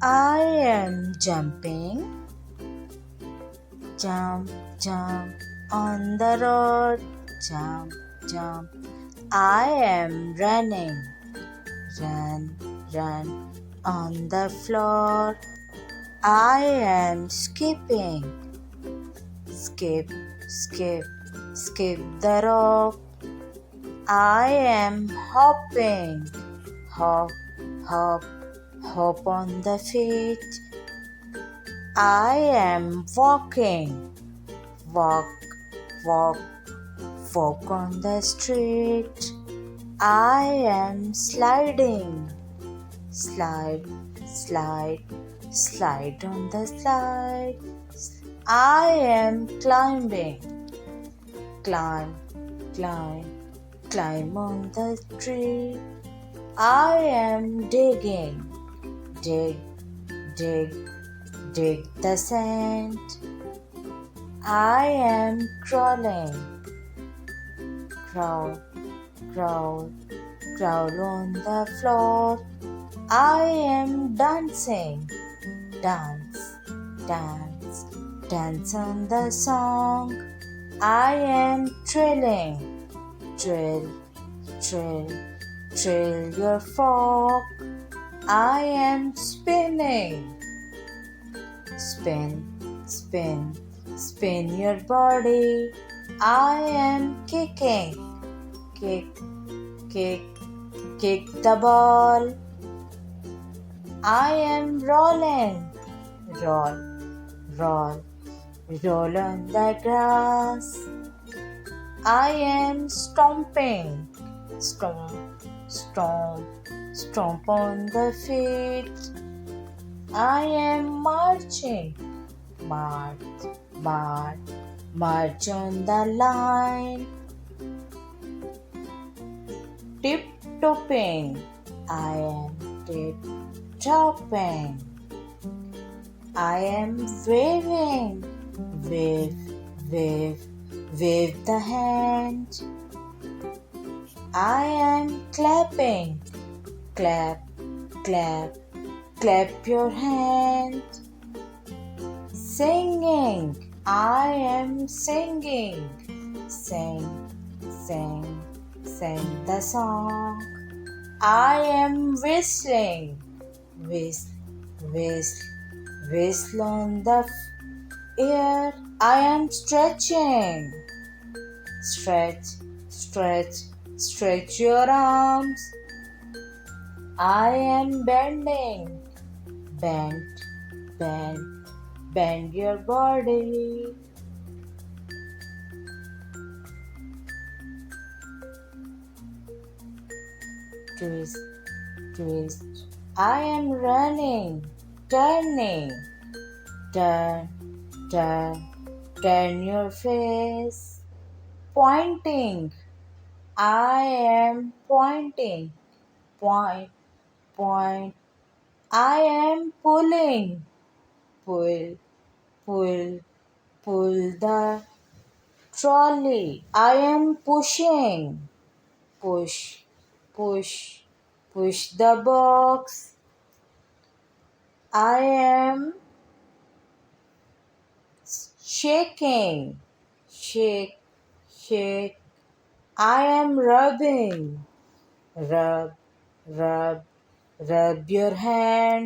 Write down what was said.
I am jumping, jump, jump on the road, jump, jump. I am running, run, run on the floor. I am skipping, skip, skip, skip the rope. I am hopping, hop, hop, hop on the feet. I am walking, walk, walk, walk on the street. I am sliding, slide, slide, slide on the slide. I am climbing, climb, climb, climb on the tree. I am digging, dig, dig, dig the sand. I am crawling, crawl, crawl, crawl on the floor. I am dancing, dance, dance, dance on the song. I am trilling, trill, trill, trill your fork. I am spinning, spin, spin, spin your body. I am kicking, kick, kick, kick the ball. I am rolling, roll, roll, roll on the grass. I am stomping, stomp, stomp, stomp on the feet. I am marching, march, march, march on the line. Tip-topping, I am tip-topping. I am waving, wave, wave, wave the hand. I am clapping, clap, clap, clap your hand. Singing, I am singing, sing, sing, sing the song. I am whistling, whistle, whistle, whistle on the air. I am stretching, stretch, stretch, stretch your arms. I am bending, bend, bend, bend your body. Twist, twist. I am running, turning, turn, turn, turn your face. Pointing, I am pointing, point, point. I am pulling, pull, pull, pull the trolley. I am pushing, push, push, push the box. I am shaking, shake, shake. I am rubbing, rub, rub, rub your hand.